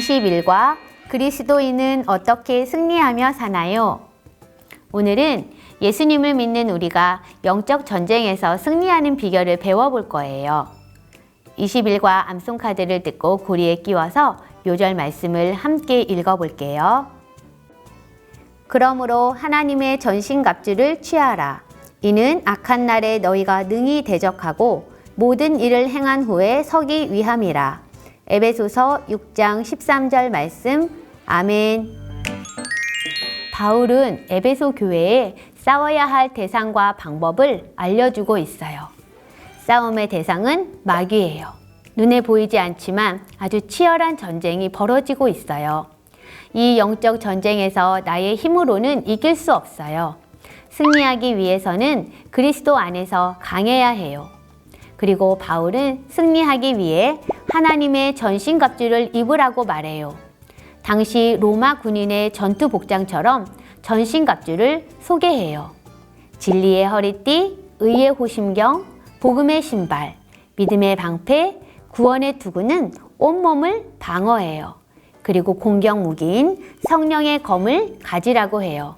20일과 그리스도인은 어떻게 승리하며 사나요? 오늘은 예수님을 믿는 우리가 영적 전쟁에서 승리하는 비결을 배워볼 거예요. 20일과 암송카드를 듣고 고리에 끼워서 요절 말씀을 함께 읽어볼게요. 그러므로 하나님의 전신갑주를 취하라. 이는 악한 날에 너희가 능히 대적하고 모든 일을 행한 후에 서기 위함이라. 에베소서 6장 13절 말씀. 아멘. 바울은 에베소 교회에 싸워야 할 대상과 방법을 알려주고 있어요. 싸움의 대상은 마귀예요. 눈에 보이지 않지만 아주 치열한 전쟁이 벌어지고 있어요. 이 영적 전쟁에서 나의 힘으로는 이길 수 없어요. 승리하기 위해서는 그리스도 안에서 강해야 해요. 그리고 바울은 승리하기 위해 하나님의 전신갑주를 입으라고 말해요. 당시 로마 군인의 전투 복장처럼 전신갑주를 소개해요. 진리의 허리띠, 의의 호심경, 복음의 신발, 믿음의 방패, 구원의 투구는 온몸을 방어해요. 그리고 공격 무기인 성령의 검을 가지라고 해요.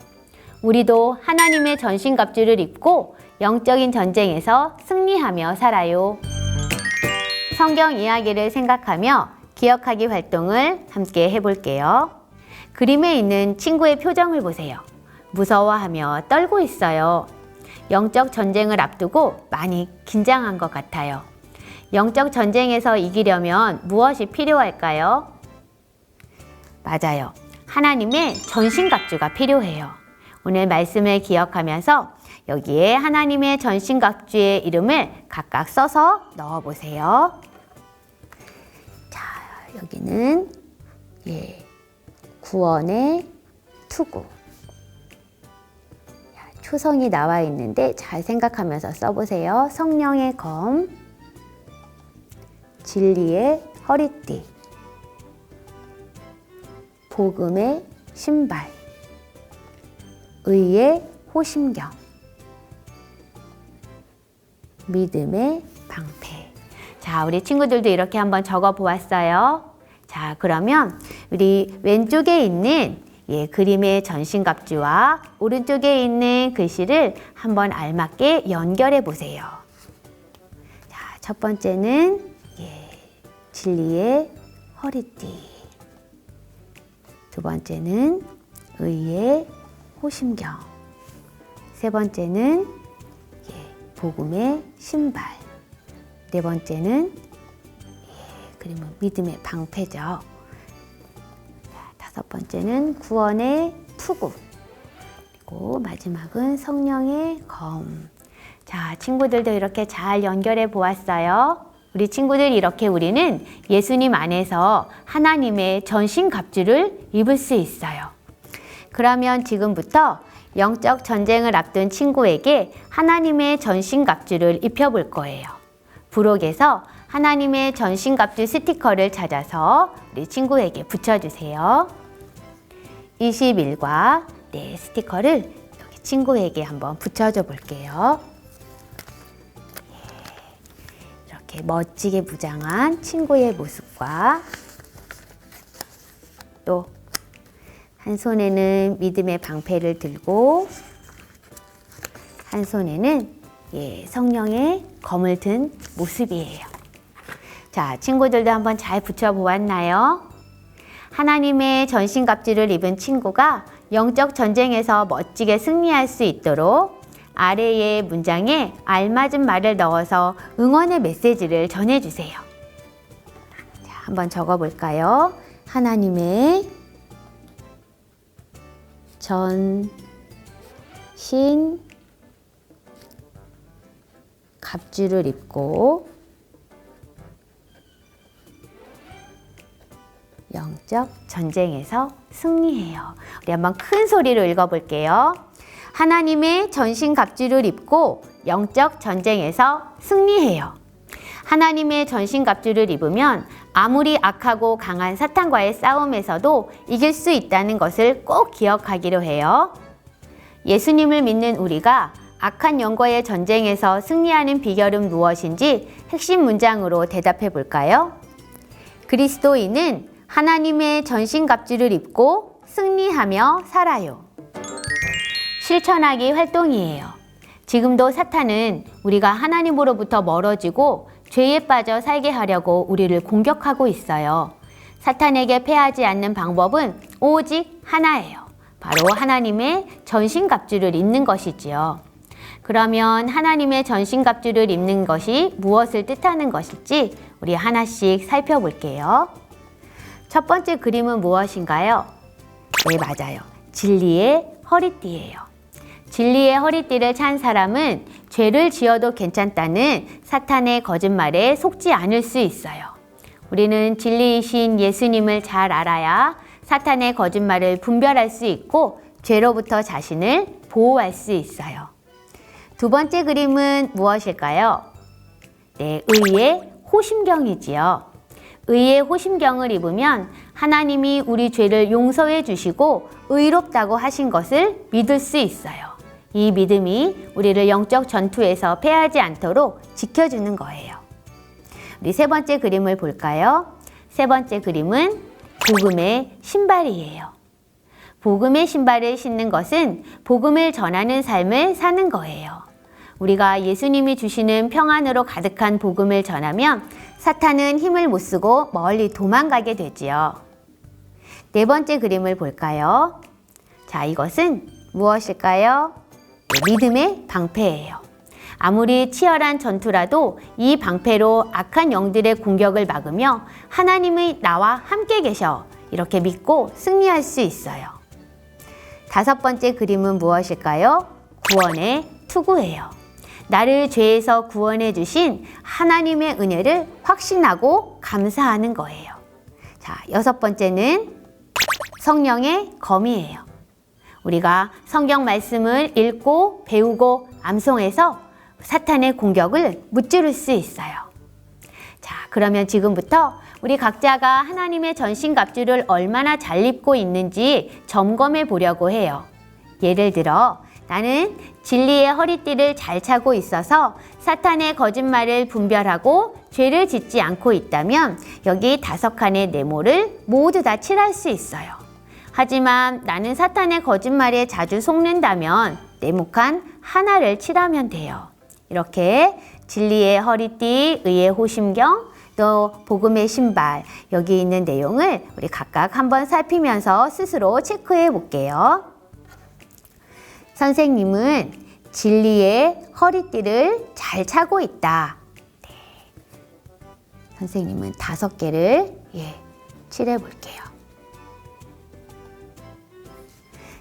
우리도 하나님의 전신갑주를 입고 영적인 전쟁에서 승리하며 살아요. 성경 이야기를 생각하며 기억하기 활동을 함께 해볼게요. 그림에 있는 친구의 표정을 보세요. 무서워하며 떨고 있어요. 영적 전쟁을 앞두고 많이 긴장한 것 같아요. 영적 전쟁에서 이기려면 무엇이 필요할까요? 맞아요. 하나님의 전신갑주가 필요해요. 오늘 말씀을 기억하면서 여기에 하나님의 전신갑주의 이름을 각각 써서 넣어보세요. 자, 여기는 구원의 투구. 초성이 나와 있는데 잘 생각하면서 써보세요. 성령의 검, 진리의 허리띠, 복음의 신발, 의의 호심경, 믿음의 방패. 자, 우리 친구들도 이렇게 한번 적어 보았어요. 자, 그러면 우리 왼쪽에 있는 그림의 전신갑주와 오른쪽에 있는 글씨를 한번 알맞게 연결해 보세요. 자, 첫 번째는 진리의 허리띠. 두 번째는 의의 호심경. 세 번째는 복음의 신발. 네 번째는 그림은 믿음의 방패죠. 다섯 번째는 구원의 투구. 그리고 마지막은 성령의 검. 자, 친구들도 이렇게 잘 연결해 보았어요. 우리 친구들 이렇게 우리는 예수님 안에서 하나님의 전신갑주를 입을 수 있어요. 그러면 지금부터 영적 전쟁을 앞둔 친구에게 하나님의 전신갑주를 입혀볼 거예요. 부록에서 하나님의 전신갑주 스티커를 찾아서 우리 친구에게 붙여주세요. 21과 스티커를 여기 친구에게 한번 붙여줘 볼게요. 이렇게 멋지게 무장한 친구의 모습과 또 한 손에는 믿음의 방패를 들고 한 손에는 성령의 검을 든 모습이에요. 자, 친구들도 한번 잘 붙여보았나요? 하나님의 전신갑주를 입은 친구가 영적 전쟁에서 멋지게 승리할 수 있도록 아래의 문장에 알맞은 말을 넣어서 응원의 메시지를 전해주세요. 자, 한번 적어볼까요? 하나님의 전신갑주를 입고 영적 전쟁에서 승리해요. 우리 한번 큰 소리로 읽어볼게요. 하나님의 전신갑주를 입고 영적 전쟁에서 승리해요. 하나님의 전신갑주를 입으면 아무리 악하고 강한 사탄과의 싸움에서도 이길 수 있다는 것을 꼭 기억하기로 해요. 예수님을 믿는 우리가 악한 영과의 전쟁에서 승리하는 비결은 무엇인지 핵심 문장으로 대답해 볼까요? 그리스도인은 하나님의 전신갑주를 입고 승리하며 살아요. 실천하기 활동이에요. 지금도 사탄은 우리가 하나님으로부터 멀어지고 죄에 빠져 살게 하려고 우리를 공격하고 있어요. 사탄에게 패하지 않는 방법은 오직 하나예요. 바로 하나님의 전신갑주를 입는 것이지요. 그러면 하나님의 전신갑주를 입는 것이 무엇을 뜻하는 것일지 우리 하나씩 살펴볼게요. 첫 번째 그림은 무엇인가요? 네, 맞아요. 진리의 허리띠예요. 진리의 허리띠를 찬 사람은 죄를 지어도 괜찮다는 사탄의 거짓말에 속지 않을 수 있어요. 우리는 진리이신 예수님을 잘 알아야 사탄의 거짓말을 분별할 수 있고 죄로부터 자신을 보호할 수 있어요. 두 번째 그림은 무엇일까요? 네, 의의 호심경이지요. 의의 호심경을 입으면 하나님이 우리 죄를 용서해 주시고 의롭다고 하신 것을 믿을 수 있어요. 이 믿음이 우리를 영적 전투에서 패하지 않도록 지켜주는 거예요. 우리 세 번째 그림을 볼까요? 세 번째 그림은 복음의 신발이에요. 복음의 신발을 신는 것은 복음을 전하는 삶을 사는 거예요. 우리가 예수님이 주시는 평안으로 가득한 복음을 전하면 사탄은 힘을 못 쓰고 멀리 도망가게 되지요. 네 번째 그림을 볼까요? 자, 이것은 무엇일까요? 믿음의 방패예요. 아무리 치열한 전투라도 이 방패로 악한 영들의 공격을 막으며 하나님의 나와 함께 계셔 이렇게 믿고 승리할 수 있어요. 다섯 번째 그림은 무엇일까요? 구원의 투구예요. 나를 죄에서 구원해 주신 하나님의 은혜를 확신하고 감사하는 거예요. 자, 여섯 번째는 성령의 검이에요. 우리가 성경 말씀을 읽고 배우고 암송해서 사탄의 공격을 무찌를 수 있어요. 자, 그러면 지금부터 우리 각자가 하나님의 전신갑주를 얼마나 잘 입고 있는지 점검해 보려고 해요. 예를 들어 나는 진리의 허리띠를 잘 차고 있어서 사탄의 거짓말을 분별하고 죄를 짓지 않고 있다면 여기 5칸의 네모를 모두 다 칠할 수 있어요. 하지만 나는 사탄의 거짓말에 자주 속는다면 네모칸 하나를 칠하면 돼요. 이렇게 진리의 허리띠, 의의 호심경, 또 복음의 신발, 여기 있는 내용을 우리 각각 한번 살피면서 스스로 체크해 볼게요. 선생님은 진리의 허리띠를 잘 차고 있다. 네. 선생님은 5개를 칠해 볼게요.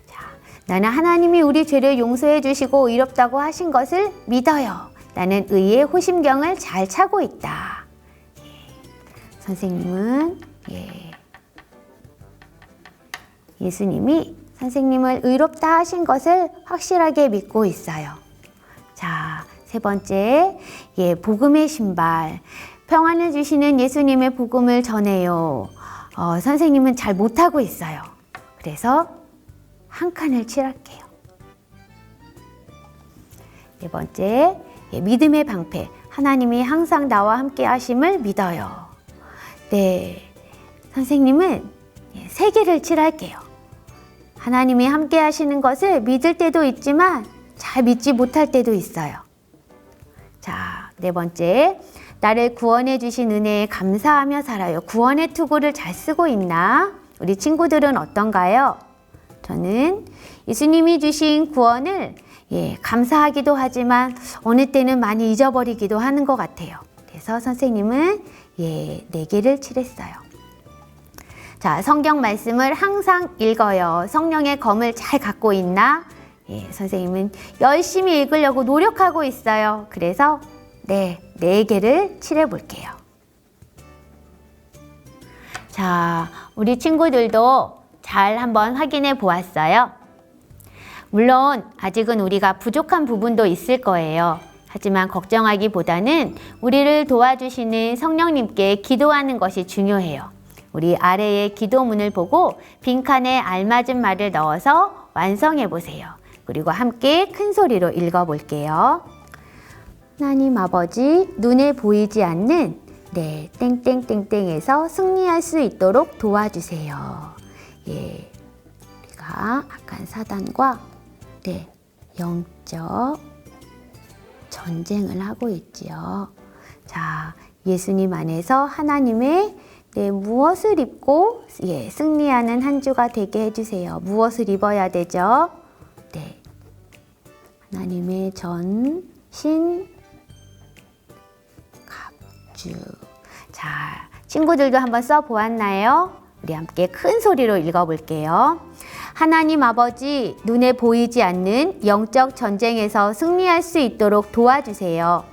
자, 나는 하나님이 우리 죄를 용서해 주시고 의롭다고 하신 것을 믿어요. 나는 의의 호심경을 잘 차고 있다. 선생님은 예수님이 선생님을 의롭다 하신 것을 확실하게 믿고 있어요. 자, 세 번째, 복음의 신발. 평안을 주시는 예수님의 복음을 전해요. 선생님은 잘 못하고 있어요. 그래서 한 칸을 칠할게요. 네 번째, 믿음의 방패. 하나님이 항상 나와 함께 하심을 믿어요. 네, 선생님은 3개를 칠할게요. 하나님이 함께 하시는 것을 믿을 때도 있지만 잘 믿지 못할 때도 있어요. 자, 네 번째, 나를 구원해 주신 은혜에 감사하며 살아요. 구원의 투구를 잘 쓰고 있나? 우리 친구들은 어떤가요? 저는 예수님이 주신 구원을 감사하기도 하지만 어느 때는 많이 잊어버리기도 하는 것 같아요. 그래서 선생님은 4개를 칠했어요. 자, 성경 말씀을 항상 읽어요. 성령의 검을 잘 갖고 있나? 선생님은 열심히 읽으려고 노력하고 있어요. 그래서 4개를 칠해 볼게요. 자, 우리 친구들도 잘 한번 확인해 보았어요. 물론 아직은 우리가 부족한 부분도 있을 거예요. 하지만 걱정하기보다는 우리를 도와주시는 성령님께 기도하는 것이 중요해요. 우리 아래의 기도문을 보고 빈칸에 알맞은 말을 넣어서 완성해 보세요. 그리고 함께 큰 소리로 읽어 볼게요. 하나님 아버지, 눈에 보이지 않는 네, 땡땡땡땡에서 승리할 수 있도록 도와주세요. 예, 우리가 악한 사단과 네, 영적 전쟁을 하고 있지요. 자, 예수님 안에서 하나님의 네, 무엇을 입고 예, 승리하는 한 주가 되게 해주세요. 무엇을 입어야 되죠? 네, 하나님의 전신 갑주. 자, 친구들도 한번 써보았나요? 우리 함께 큰 소리로 읽어볼게요. 하나님 아버지, 눈에 보이지 않는 영적 전쟁에서 승리할 수 있도록 도와주세요.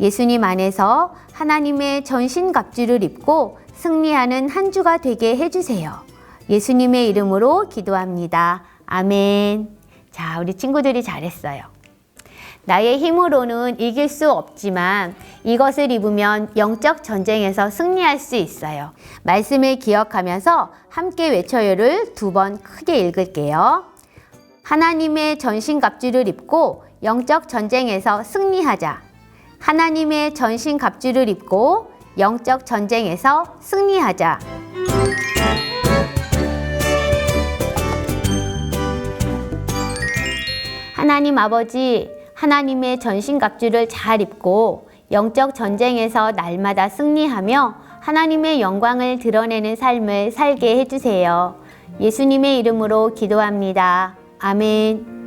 예수님 안에서 하나님의 전신갑주를 입고 승리하는 한 주가 되게 해주세요. 예수님의 이름으로 기도합니다. 아멘. 자, 우리 친구들이 잘했어요. 나의 힘으로는 이길 수 없지만 이것을 입으면 영적 전쟁에서 승리할 수 있어요. 말씀을 기억하면서 함께 외쳐요를 2번 크게 읽을게요. 하나님의 전신갑주를 입고 영적 전쟁에서 승리하자. 하나님의 전신갑주를 입고 영적 전쟁에서 승리하자. 하나님 아버지, 하나님의 전신갑주를 잘 입고 영적 전쟁에서 날마다 승리하며 하나님의 영광을 드러내는 삶을 살게 해주세요. 예수님의 이름으로 기도합니다. 아멘.